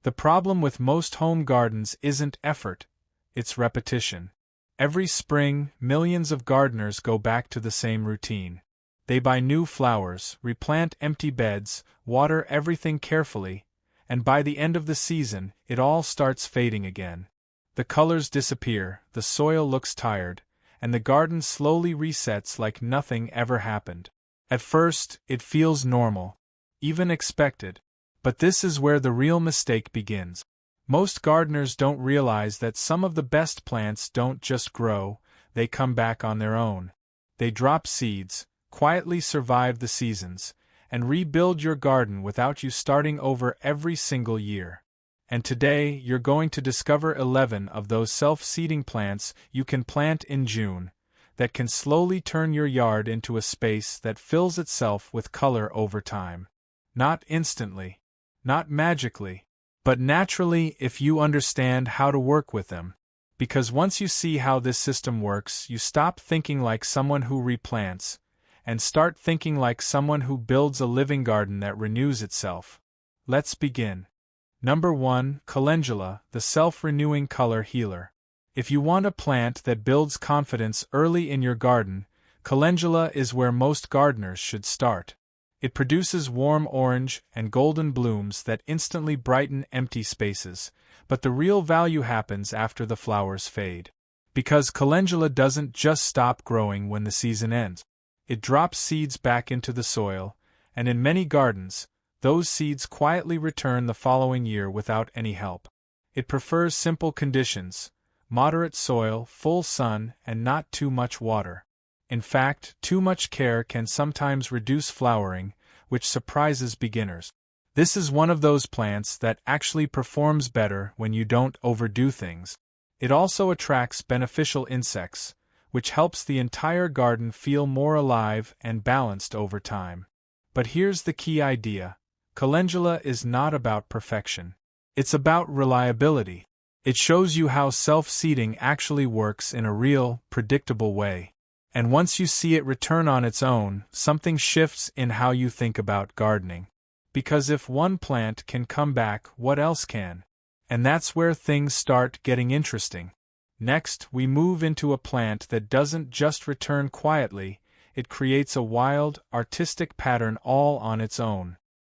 The problem with most home gardens isn't effort, it's repetition. Every spring, millions of gardeners go back to the same routine. They buy new flowers, replant empty beds, water everything carefully, and by the end of the season, it all starts fading again. The colors disappear, the soil looks tired, and the garden slowly resets like nothing ever happened. At first, it feels normal, even expected. But this is where the real mistake begins. Most gardeners don't realize that some of the best plants don't just grow, they come back on their own. They drop seeds, quietly survive the seasons, and rebuild your garden without you starting over every single year. And today, you're going to discover 11 of those self-seeding plants you can plant in June, that can slowly turn your yard into a space that fills itself with color over time. Not instantly, not magically, but naturally if you understand how to work with them. Because once you see how this system works, you stop thinking like someone who replants, and start thinking like someone who builds a living garden that renews itself. Let's begin. Number 1. Calendula, the self-renewing color healer. If you want a plant that builds confidence early in your garden, calendula is where most gardeners should start. It produces warm orange and golden blooms that instantly brighten empty spaces, but the real value happens after the flowers fade. Because calendula doesn't just stop growing when the season ends. It drops seeds back into the soil, and in many gardens, those seeds quietly return the following year without any help. It prefers simple conditions, moderate soil, full sun, and not too much water. In fact, too much care can sometimes reduce flowering, which surprises beginners. This is one of those plants that actually performs better when you don't overdo things. It also attracts beneficial insects, which helps the entire garden feel more alive and balanced over time. But here's the key idea. Calendula is not about perfection. It's about reliability. It shows you how self-seeding actually works in a real, predictable way. And once you see it return on its own, something shifts in how you think about gardening. Because if one plant can come back, what else can? And that's where things start getting interesting. Next, we move into a plant that doesn't just return quietly, it creates a wild, artistic pattern all on its own.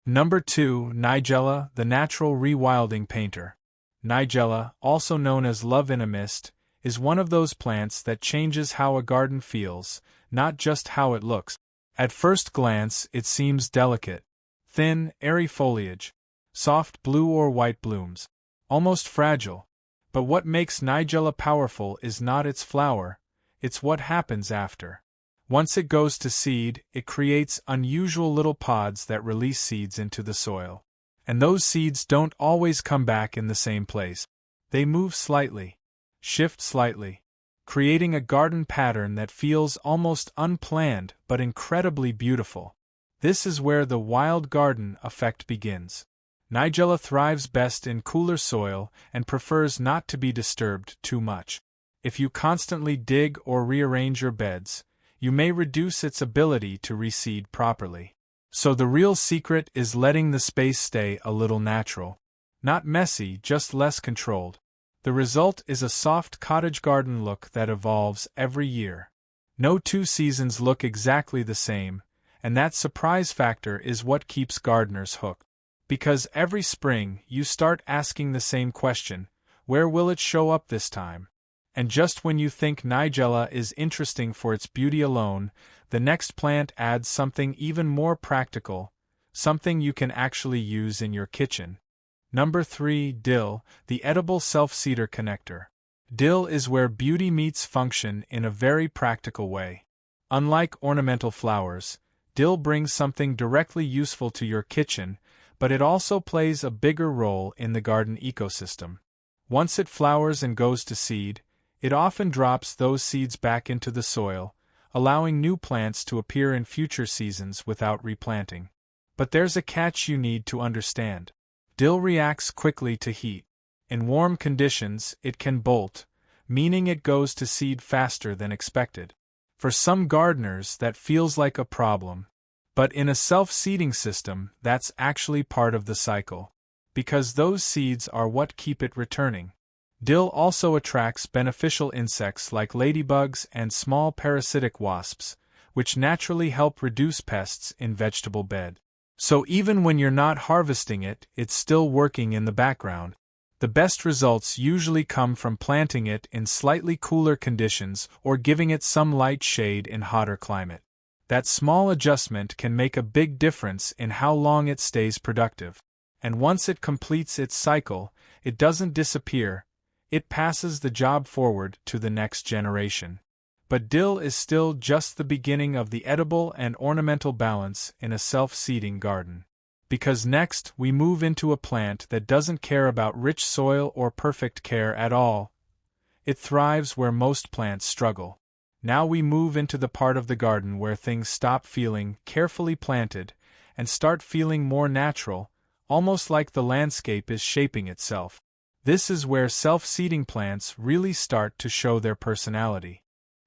Number 2. Nigella, the natural rewilding painter. Nigella, also known as love in a mist, is one of those plants that changes how a garden feels, not just how it looks. At first glance, it seems delicate. Thin, airy foliage, soft blue or white blooms, almost fragile. But what makes Nigella powerful is not its flower, it's what happens after. Once it goes to seed, it creates unusual little pods that release seeds into the soil. And those seeds don't always come back in the same place. They move slightly, shift slightly, creating a garden pattern that feels almost unplanned but incredibly beautiful. This is where the wild garden effect begins. Nigella thrives best in cooler soil and prefers not to be disturbed too much. If you constantly dig or rearrange your beds, you may reduce its ability to reseed properly. So the real secret is letting the space stay a little natural. Not messy, just less controlled. The result is a soft cottage garden look that evolves every year. No two seasons look exactly the same, and that surprise factor is what keeps gardeners hooked. Because every spring, you start asking the same question, where will it show up this time? And just when you think Nigella is interesting for its beauty alone, the next plant adds something even more practical, something you can actually use in your kitchen. Number 3. Dill, the edible self-seeder connector. Dill is where beauty meets function in a very practical way. Unlike ornamental flowers, dill brings something directly useful to your kitchen, but it also plays a bigger role in the garden ecosystem. Once it flowers and goes to seed, it often drops those seeds back into the soil, allowing new plants to appear in future seasons without replanting. But there's a catch you need to understand. Dill reacts quickly to heat. In warm conditions, it can bolt, meaning it goes to seed faster than expected. For some gardeners, that feels like a problem. But in a self-seeding system, that's actually part of the cycle. because those seeds are what keep it returning. Dill also attracts beneficial insects like ladybugs and small parasitic wasps, which naturally help reduce pests in vegetable bed. So even when you're not harvesting it, it's still working in the background. The best results usually come from planting it in slightly cooler conditions or giving it some light shade in hotter climate. That small adjustment can make a big difference in how long it stays productive. And once it completes its cycle, it doesn't disappear, it passes the job forward to the next generation. But dill is still just the beginning of the edible and ornamental balance in a self-seeding garden. Because next we move into a plant that doesn't care about rich soil or perfect care at all. It thrives where most plants struggle. Now we move into the part of the garden where things stop feeling carefully planted and start feeling more natural, almost like the landscape is shaping itself. This is where self-seeding plants really start to show their personality.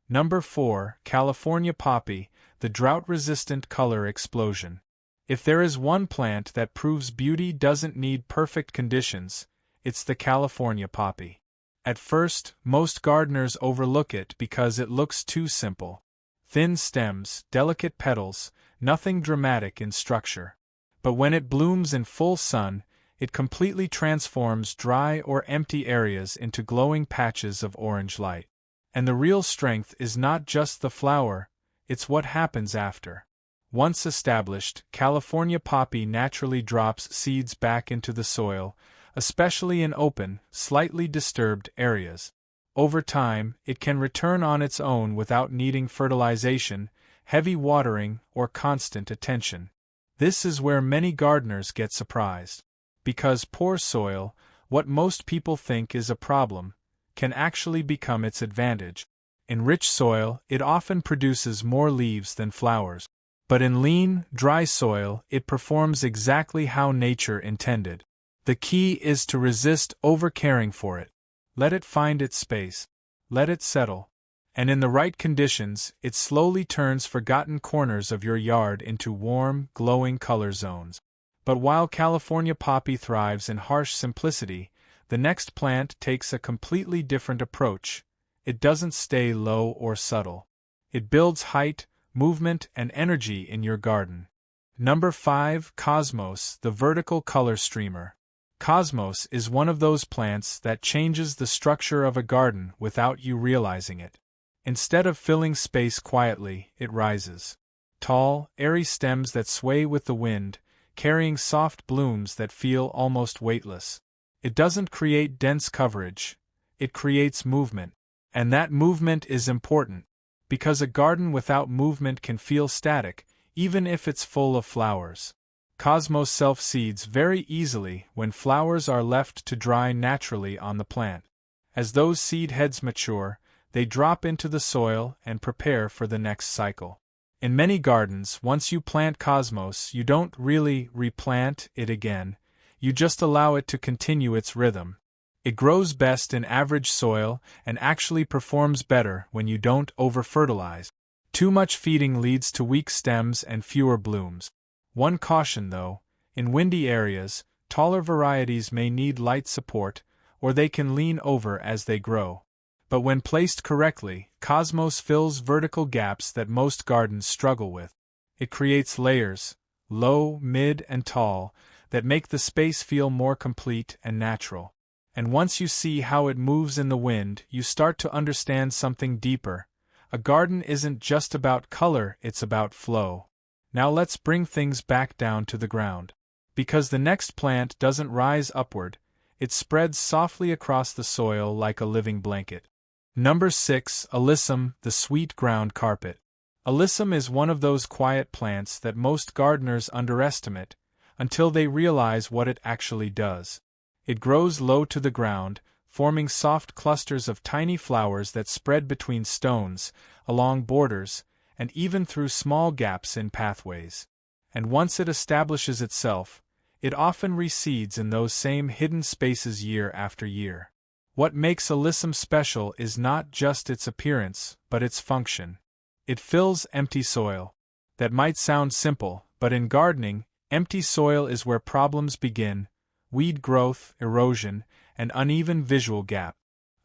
Number 4, California Poppy, the drought-resistant color explosion. If there is one plant that proves beauty doesn't need perfect conditions, it's the California poppy. At first, most gardeners overlook it because it looks too simple. Thin stems, delicate petals, nothing dramatic in structure. But when it blooms in full sun, it completely transforms dry or empty areas into glowing patches of orange light. And the real strength is not just the flower, it's what happens after. Once established, California poppy naturally drops seeds back into the soil, especially in open, slightly disturbed areas. Over time, it can return on its own without needing fertilization, heavy watering, or constant attention. This is where many gardeners get surprised. Because poor soil, what most people think is a problem, can actually become its advantage. In rich soil, it often produces more leaves than flowers. But in lean, dry soil, it performs exactly how nature intended. The key is to resist over-caring for it. Let it find its space. Let it settle. And in the right conditions, it slowly turns forgotten corners of your yard into warm, glowing color zones. But while California poppy thrives in harsh simplicity, the next plant takes a completely different approach. It doesn't stay low or subtle. It builds height, movement, and energy in your garden. Number 5, Cosmos, the vertical color streamer. Cosmos is one of those plants that changes the structure of a garden without you realizing it. Instead of filling space quietly, it rises. Tall, airy stems that sway with the wind, carrying soft blooms that feel almost weightless. It doesn't create dense coverage, it creates movement. And that movement is important. Because a garden without movement can feel static, even if it's full of flowers. Cosmos self-seeds very easily when flowers are left to dry naturally on the plant. As those seed heads mature, they drop into the soil and prepare for the next cycle. In many gardens, once you plant Cosmos, you don't really replant it again, you just allow it to continue its rhythm. It grows best in average soil and actually performs better when you don't over-fertilize. Too much feeding leads to weak stems and fewer blooms. One caution though, in windy areas, taller varieties may need light support, or they can lean over as they grow. But when placed correctly, Cosmos fills vertical gaps that most gardens struggle with. It creates layers, low, mid, and tall, that make the space feel more complete and natural. And once you see how it moves in the wind, you start to understand something deeper. A garden isn't just about color, it's about flow. Now let's bring things back down to the ground. Because the next plant doesn't rise upward, it spreads softly across the soil like a living blanket. Number 6, Alyssum, the sweet ground carpet. Alyssum is one of those quiet plants that most gardeners underestimate, until they realize what it actually does. It grows low to the ground, forming soft clusters of tiny flowers that spread between stones, along borders, and even through small gaps in pathways. And once it establishes itself, it often reseeds in those same hidden spaces year after year. What makes Alyssum special is not just its appearance, but its function. It fills empty soil. That might sound simple, but in gardening, empty soil is where problems begin. weed growth, erosion, and uneven visual gap.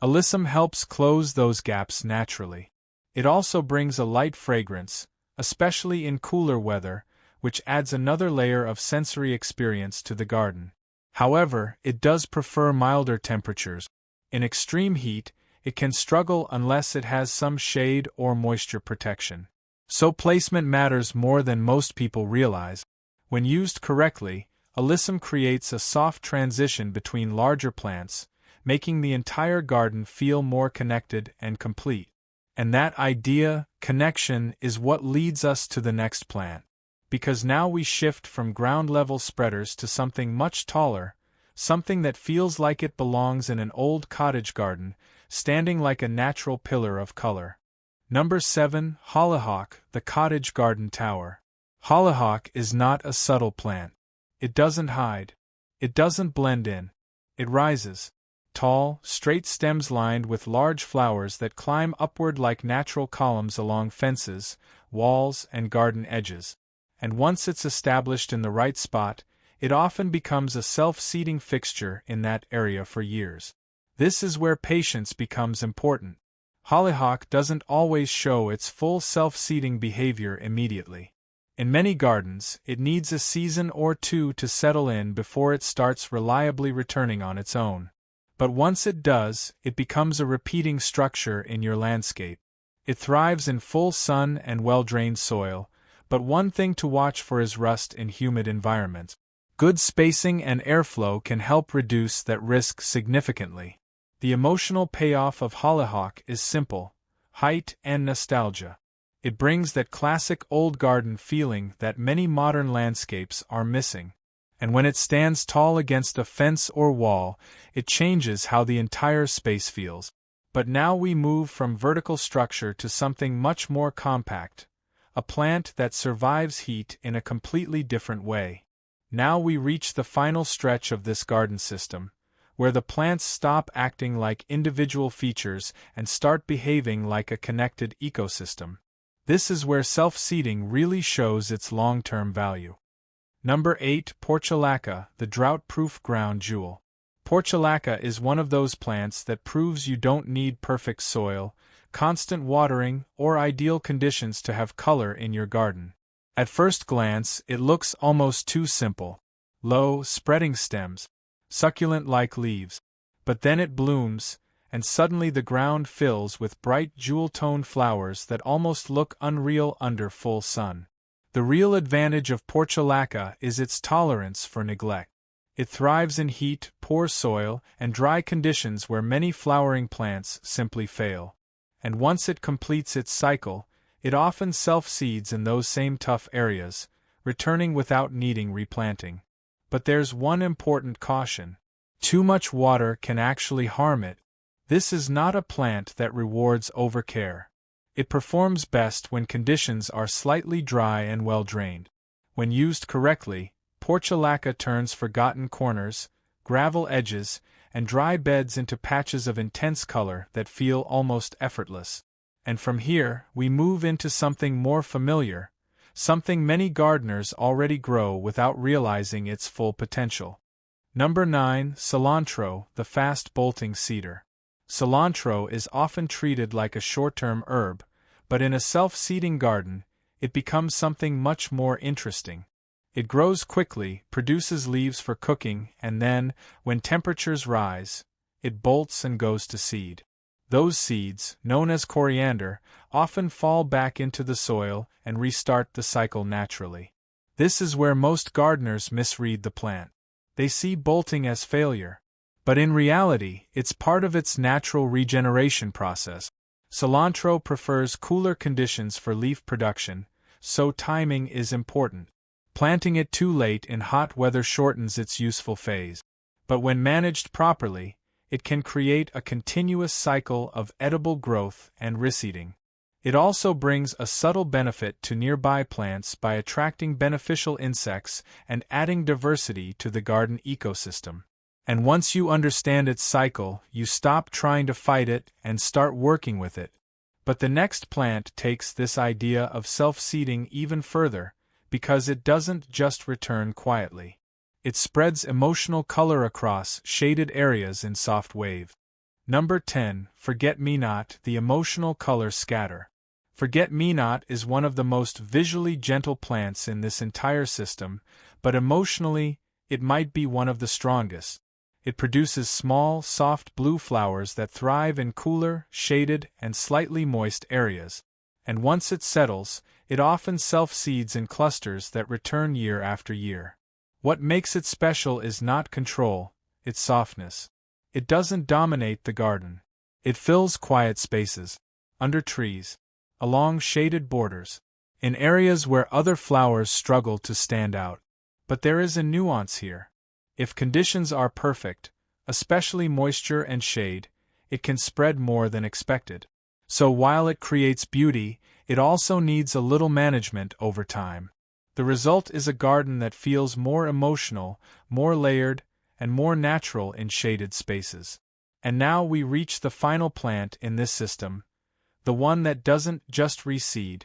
Alyssum helps close those gaps naturally. It also brings a light fragrance, especially in cooler weather, which adds another layer of sensory experience to the garden. However, it does prefer milder temperatures. In extreme heat, it can struggle unless it has some shade or moisture protection. So placement matters more than most people realize. When used correctly, alyssum creates a soft transition between larger plants, making the entire garden feel more connected and complete. And that idea, connection, is what leads us to the next plant. Because now we shift from ground-level spreaders to something much taller, something that feels like it belongs in an old cottage garden, standing like a natural pillar of color. Number 7. Hollyhock, the cottage garden tower. Hollyhock is not a subtle plant. It doesn't hide. It doesn't blend in. It rises. Tall, straight stems lined with large flowers that climb upward like natural columns along fences, walls, and garden edges. And once it's established in the right spot, it often becomes a self-seeding fixture in that area for years. This is where patience becomes important. Hollyhock doesn't always show its full self-seeding behavior immediately. In many gardens, it needs a season or two to settle in before it starts reliably returning on its own. But once it does, it becomes a repeating structure in your landscape. It thrives in full sun and well-drained soil, but one thing to watch for is rust in humid environments. Good spacing and airflow can help reduce that risk significantly. The emotional payoff of hollyhock is simple: height and nostalgia. It brings that classic old garden feeling that many modern landscapes are missing. And when it stands tall against a fence or wall, it changes how the entire space feels. But now we move from vertical structure to something much more compact, a plant that survives heat in a completely different way. Now we reach the final stretch of this garden system, where the plants stop acting like individual features and start behaving like a connected ecosystem. This is where self-seeding really shows its long-term value. Number 8. Portulaca, the drought-proof ground jewel. Portulaca is one of those plants that proves you don't need perfect soil, constant watering, or ideal conditions to have color in your garden. At first glance, it looks almost too simple. Low, spreading stems, succulent-like leaves. But then it blooms, and suddenly the ground fills with bright jewel-toned flowers that almost look unreal under full sun. The real advantage of portulaca is its tolerance for neglect. It thrives in heat, poor soil, and dry conditions where many flowering plants simply fail. And once it completes its cycle, it often self-seeds in those same tough areas, returning without needing replanting. But there's one important caution. Too much water can actually harm it. This is not a plant that rewards overcare. It performs best when conditions are slightly dry and well-drained. When used correctly, portulaca turns forgotten corners, gravel edges, and dry beds into patches of intense color that feel almost effortless. And from here, we move into something more familiar, something many gardeners already grow without realizing its full potential. Number 9. Cilantro, the fast-bolting cedar. Cilantro is often treated like a short-term herb, but in a self-seeding garden, it becomes something much more interesting. It grows quickly, produces leaves for cooking, and then, when temperatures rise, it bolts and goes to seed. Those seeds, known as coriander, often fall back into the soil and restart the cycle naturally. This is where most gardeners misread the plant. They see bolting as failure. But in reality, it's part of its natural regeneration process. Cilantro prefers cooler conditions for leaf production, so timing is important. Planting it too late in hot weather shortens its useful phase. But when managed properly, it can create a continuous cycle of edible growth and reseeding. It also brings a subtle benefit to nearby plants by attracting beneficial insects and adding diversity to the garden ecosystem. And once you understand its cycle, you stop trying to fight it and start working with it. But the next plant takes this idea of self-seeding even further, because it doesn't just return quietly. It spreads emotional color across shaded areas in soft wave. Number 10. Forget-me-not, the emotional color scatter. Forget-me-not is one of the most visually gentle plants in this entire system, but emotionally, it might be one of the strongest. It produces small, soft blue flowers that thrive in cooler, shaded, and slightly moist areas. And once it settles, it often self-seeds in clusters that return year after year. What makes it special is not control, its softness. It doesn't dominate the garden. It fills quiet spaces, under trees, along shaded borders, in areas where other flowers struggle to stand out. But there is a nuance here. If conditions are perfect, especially moisture and shade, it can spread more than expected. So while it creates beauty, it also needs a little management over time. The result is a garden that feels more emotional, more layered, and more natural in shaded spaces. And now we reach the final plant in this system, the one that doesn't just reseed,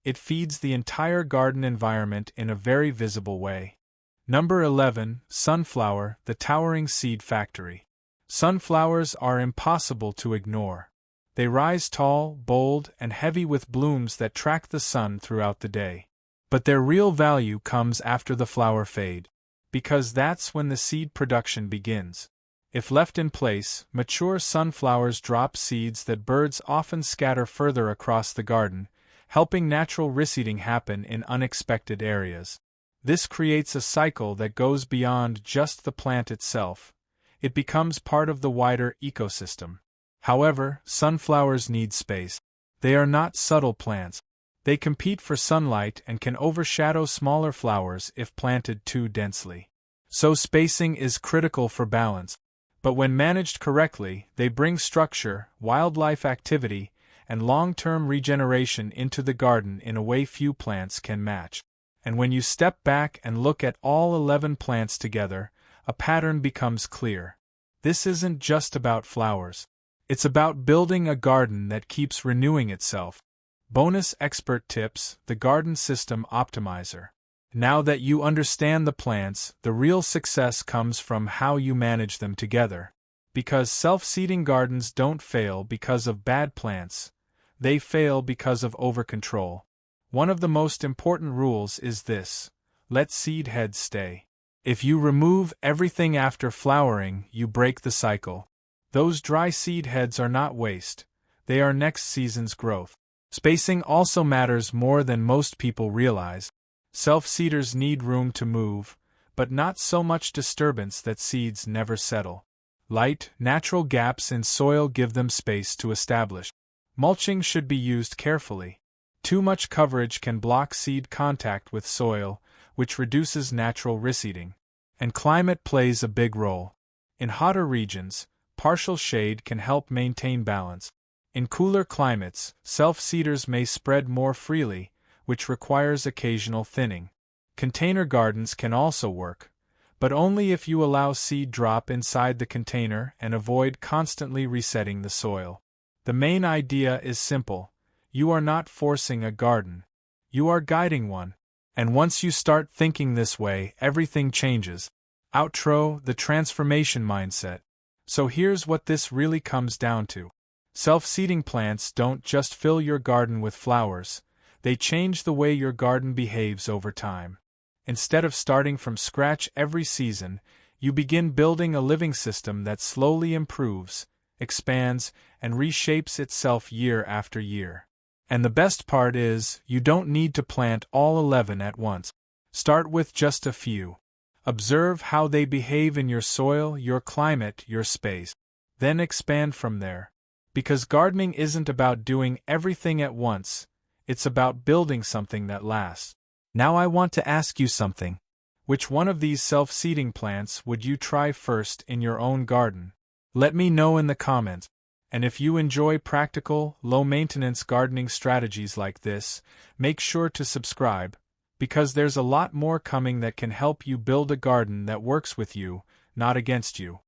it feeds the entire garden environment in a very visible way. Number 11. Sunflower, the towering seed factory. Sunflowers are impossible to ignore. They rise tall, bold, and heavy with blooms that track the sun throughout the day. But their real value comes after the flower fade, because that's when the seed production begins. If left in place, mature sunflowers drop seeds that birds often scatter further across the garden, helping natural reseeding happen in unexpected areas. This creates a cycle that goes beyond just the plant itself. It becomes part of the wider ecosystem. However, sunflowers need space. They are not subtle plants. They compete for sunlight and can overshadow smaller flowers if planted too densely. So spacing is critical for balance. But when managed correctly, they bring structure, wildlife activity, and long-term regeneration into the garden in a way few plants can match. And when you step back and look at all 11 plants together, a pattern becomes clear. This isn't just about flowers. It's about building a garden that keeps renewing itself. Bonus expert tips: the Garden System Optimizer. Now that you understand the plants, the real success comes from how you manage them together. Because self-seeding gardens don't fail because of bad plants, they fail because of overcontrol. One of the most important rules is this: let seed heads stay. If you remove everything after flowering, you break the cycle. Those dry seed heads are not waste, they are next season's growth. Spacing also matters more than most people realize. Self-seeders need room to move, but not so much disturbance that seeds never settle. Light, natural gaps in soil give them space to establish. Mulching should be used carefully. Too much coverage can block seed contact with soil, which reduces natural reseeding. And climate plays a big role. In hotter regions, partial shade can help maintain balance. In cooler climates, self-seeders may spread more freely, which requires occasional thinning. Container gardens can also work, but only if you allow seed drop inside the container and avoid constantly resetting the soil. The main idea is simple: you are not forcing a garden, you are guiding one. And once you start thinking this way, everything changes. Outro: the transformation mindset. So here's what this really comes down to. Self-seeding plants don't just fill your garden with flowers, they change the way your garden behaves over time. Instead of starting from scratch every season, you begin building a living system that slowly improves, expands, and reshapes itself year after year. And the best part is, you don't need to plant all 11 at once. Start with just a few. Observe how they behave in your soil, your climate, your space. Then expand from there. Because gardening isn't about doing everything at once, it's about building something that lasts. Now I want to ask you something. Which one of these self-seeding plants would you try first in your own garden? Let me know in the comments. And if you enjoy practical, low-maintenance gardening strategies like this, make sure to subscribe, because there's a lot more coming that can help you build a garden that works with you, not against you.